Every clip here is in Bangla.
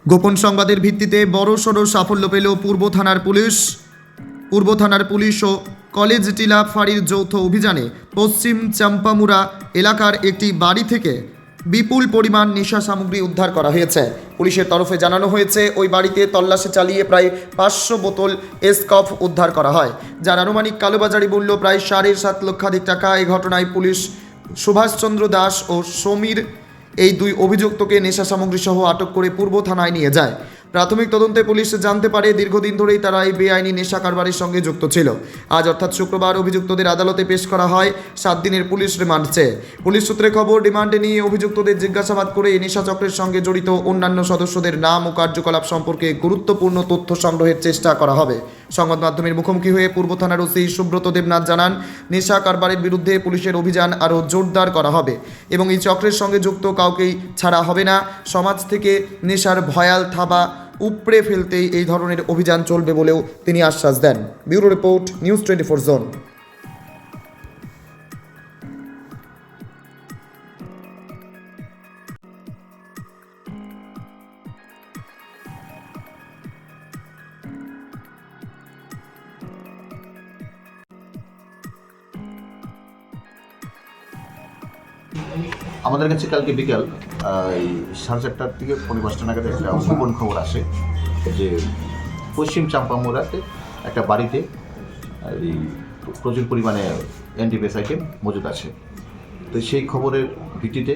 গোপন সংবাদের ভিত্তিতে বড়সড় সাফল্য পেল পূর্ব থানার পুলিশ ও কলেজ টিলা ফাঁড়ির যৌথ অভিযানে পশ্চিম চাম্পামুড়া এলাকার একটি বাড়ি থেকে বিপুল পরিমাণ নেশা সামগ্রী উদ্ধার করা হয়েছে। পুলিশের তরফে জানানো হয়েছে ওই বাড়িতে তল্লাশি চালিয়ে প্রায় 500 বোতল এসকফ উদ্ধার করা হয়, যার আনুমানিক কালোবাজারি মূল্য প্রায় 7.5 লক্ষাধিক টাকা। এই ঘটনায় পুলিশ সুভাষচন্দ্র দাস ও সমীর এই দুই অভিযুক্তকে নেশা সামগ্রী সহ আটক করে পূর্ব থানায় নিয়ে যায়। প্রাথমিক তদন্তে পুলিশ জানতে পারে দীর্ঘদিন ধরেই তারা এই বেআইনি নেশা কারবারের সঙ্গে যুক্ত ছিল। আজ অর্থাৎ শুক্রবার অভিযুক্তদের আদালতে পেশ করা হয় 7 দিনের পুলিশ রিমান্ড চেয়ে। পুলিশ সূত্রে খবর, রিমান্ডে নিয়ে অভিযুক্তদের জিজ্ঞাসাবাদ করে এই নেশা চক্রের সঙ্গে জড়িত অন্যান্য সদস্যদের নাম ও কার্যকলাপ সম্পর্কে গুরুত্বপূর্ণ তথ্য সংগ্রহের চেষ্টা করা হবে। সংবাদ মাধ্যমের মুখোমুখি হয়ে পূর্ব থানার ওসি সুব্রত দেবনাথ জানান, নেশা কারবারের বিরুদ্ধে পুলিশের অভিযান আরও জোরদার করা হবে এবং এই চক্রের সঙ্গে যুক্ত কাউকেই ছাড়া হবে না। সমাজ থেকে নেশার ভয়াল থাবা উপড়ে ফেলতেই এই ধরনের অভিযান চলবে বলেও তিনি আশ্বাস দেন। Bureau report, news 24 zone. আমাদের কাছে কালকে বিকেল 4:30টার থেকে 5:30 নাগাদ একটা গোপন খবর আসে যে পশ্চিম চাম্পামুড়াতে একটা বাড়িতে এই প্রচুর পরিমাণে এনডিপিএস আইটেম মজুদ আছে। তো সেই খবরের ভিত্তিতে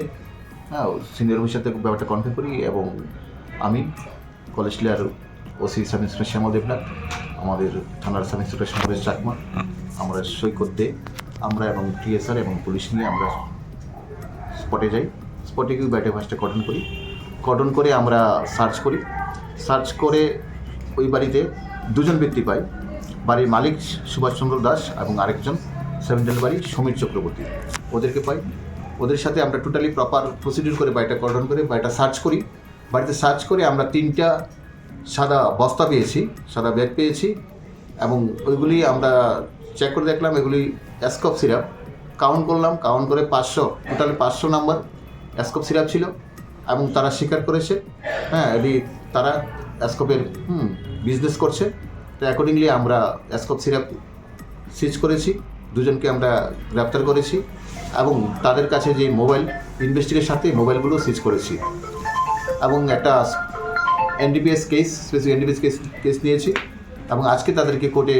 সিনিয়র অফিসার সাথে ব্যাপারটা কনফার্ম করি এবং আমি কলেজ টিলার OC sub inspector Shyamal Debnath, আমাদের থানার সাব ইন্সপেক্টর সমরেশ চাকমা, আমরা সই করতে আমরা এবং টিএসআর এবং পুলিশ নিয়ে আমরা স্পটে যাই। স্পটে গিয়ে ব্যাটে ফার্স্টে কর্ডন করে আমরা সার্চ করে ওই বাড়িতে 2জন ব্যক্তি পাই। বাড়ির মালিক সুভাষচন্দ্র দাস এবং আরেকজন 7 বাড়ি সমীর চক্রবর্তী, ওদেরকে পাই। ওদের সাথে আমরা টোটালি প্রপার প্রসিডিউর করে বাড়িটা কর্ডন করে বাড়িটা সার্চ করি। বাড়িতে সার্চ করে আমরা 3টা সাদা বস্তা পেয়েছি, সাদা ব্যাগ পেয়েছি এবং ওইগুলি আমরা চেক করে দেখলাম এগুলি এসকফ সিরাপ। কাউন্ট করলাম, কাউন্ট করে 500, টোটালি 500 নাম্বার এসকপ সিরাপ ছিল এবং তারা স্বীকার করেছে এটি তারা এসকপের বিজনেস করছে। তো অ্যাকর্ডিংলি আমরা এসকপ সিরাপ সিজ করেছি, 2জনকে আমরা গ্রেপ্তার করেছি এবং তাদের কাছে যে মোবাইল ইনভেস্টিগেশনের সাথে মোবাইলগুলো সিজ করেছি এবং একটা NDPS case, specific NDPS case নিয়েছি এবং আজকে তাদেরকে কোর্টে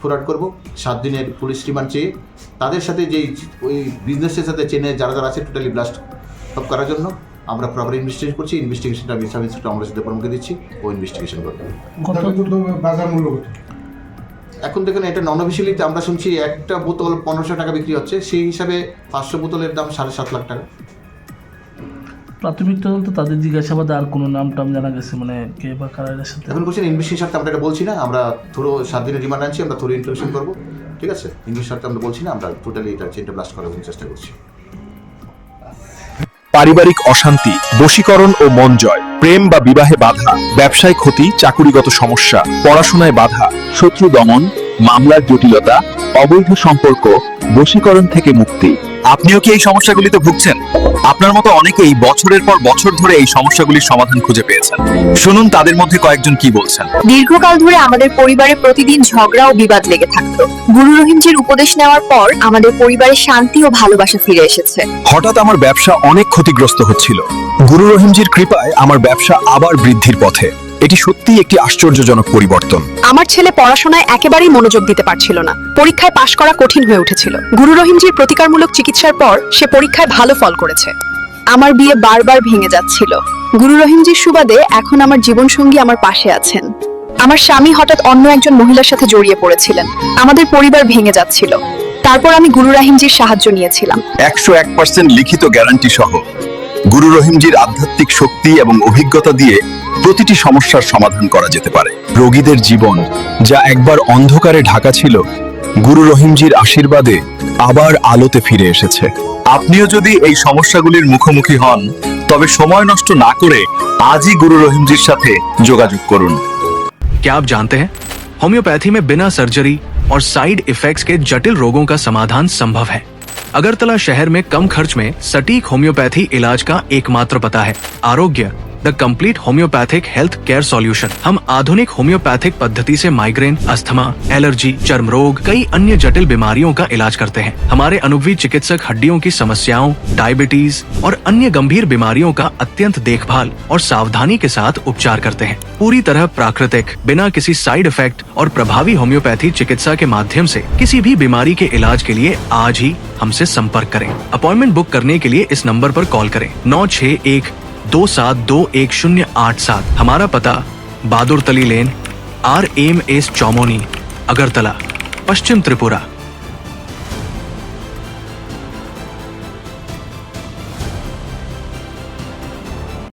ফরওয়ার্ড করব 7 দিনের পুলিশ রিমান্ড চেয়ে। তাদের সাথে যেই ওই বিজনেসের সাথে চেনে যারা আছে টোটালি ব্লাস্ট সব করার জন্য আমরা প্রপার ইনভেস্টিগেশন করছি। ইনভেস্টিগেশনটা আমি সাব ইন্সপেক্টর আমরা সাথে পরামর্শ দিচ্ছি, ও ইনভেস্টিগেশন করবে। বাজার মূল্য কত এখন দেখেন, এটা নন অফিসিয়ালিতে আমরা শুনছি একটা বোতল 1500 টাকা বিক্রি হচ্ছে, সেই হিসাবে 500 বোতলের দাম 7.5 লাখ টাকা। প্রাথমিক তদন্ত তাদের জিজ্ঞাসাবাদে আর কোনো নাম টাম জানা গেছে, মানে কে বা কারার সাথে? এখন বলছেন ইনভেস্টিগেশন আমরা এটা বলছি না, আমরা থ্রো 7 দিনের রিমান্ড আনছি, আমরা থ্রো ইন্টারভিউ করবো, ঠিক আছে? ইনভেস্টিগেশন আমরা বলছি না, আমরা টোটালি এটা চেনটা ব্লাস্ট করার চেষ্টা করছি। পারিবারিক অশান্তি, বশীকরণ ও মন জয়, প্রেম বা বিবাহে বাধা, ব্যবসায় ক্ষতি, চাকুরিগত সমস্যা, পড়াশোনায় বাধা, শত্রু দমন, মামলার জটিলতা, অবৈধ সম্পর্ক, বশীকরণ থেকে মুক্তি। আপনিও কি এই সমস্যাগুলিতে ভুগছেন? আপনার মতো অনেকেই বছরের পর বছর ধরে এই সমস্যাগুলির সমাধান খুঁজে পেয়েছেন। শুনুন তাদের মধ্যে কয়েকজন কি বলছেন। দীর্ঘকাল ধরে আমাদের পরিবারে প্রতিদিন ঝগড়া ও বিবাদ লেগে থাকতো। গুরু রহিমজির উপদেশ নেওয়ার পর আমাদের পরিবারে শান্তি ও ভালোবাসা ফিরে এসেছে। হঠাৎ আমার ব্যবসা অনেক ক্ষতিগ্রস্ত হচ্ছিল। গুরু রহিমজির কৃপায় আমার ব্যবসা আবার বৃদ্ধির পথে। এটি সত্যিই একটি আশ্চর্যজনক পরিবর্তন। আমার ছেলে পড়াশোনায় একেবারেই মনোযোগ দিতে পারছিল না, পরীক্ষায় পাশ করা কঠিন হয়ে উঠেছিল। গুরু রহিমজির প্রতিকারমূলক চিকিৎসার পর সে পরীক্ষায় ভালো ফল করেছে। আমার বিয়ে বারবার ভেঙে যাচ্ছিল। গুরু রহিমজির সুবাদে এখন আমার জীবনসঙ্গী আমার পাশে আছেন। আমার স্বামী হঠাৎ অন্য একজন মহিলার সাথে জড়িয়ে পড়েছিলেন। আমাদের পরিবার ভেঙে যাচ্ছিল। তারপর আমি গুরু রহিমজির সাহায্য নিয়েছিলাম। 101% লিখিত গ্যারান্টি সহ গুরু রহিমজির আধ্যাত্মিক শক্তি এবং অভিজ্ঞতা দিয়ে প্রতিটি সমস্যার সমাধান করা যেতে পারে। রোগীদের জীবন যা একবার অন্ধকারে ঢাকা ছিল, গুরু রহিমজির আশীর্বাদে আবার আলোতে ফিরে এসেছে। আপনিও যদি এই সমস্যাগুলির মুখোমুখি হন, তবে সময় নষ্ট না করে আজই গুরু রহিমজির সাথে যোগাযোগ করুন। क्या आप जानते हैं, होम्योपैथी में बिना सर्जरी और साइड इफेक्ट्स के जटिल रोगों का समाधान संभव है। अगरतला शहर में कम खर्च में सटीक होम्योपैथी इलाज का एकमात्र पता है आरोग्य the complete homeopathic health care solution. हम आधुनिक होम्योपैथिक पद्धति से माइग्रेन, अस्थमा, एलर्जी, चर्म रोग, कई अन्य जटिल बीमारियों का इलाज करते हैं। हमारे अनुभवी चिकित्सक हड्डियों की समस्याओं, डायबिटीज और अन्य गंभीर बीमारियों का अत्यंत देखभाल और सावधानी के साथ उपचार करते हैं। पूरी तरह प्राकृतिक, बिना किसी साइड इफेक्ट और प्रभावी होम्योपैथी चिकित्सा के माध्यम से किसी भी बीमारी के इलाज के लिए आज ही हमसे संपर्क करें। अपॉइंटमेंट बुक करने के लिए इस नंबर पर कॉल करें 9612721087। हमारा पता बहादुर तली लेन, RMS चौमोनी, अगरतला, पश्चिम त्रिपुरा।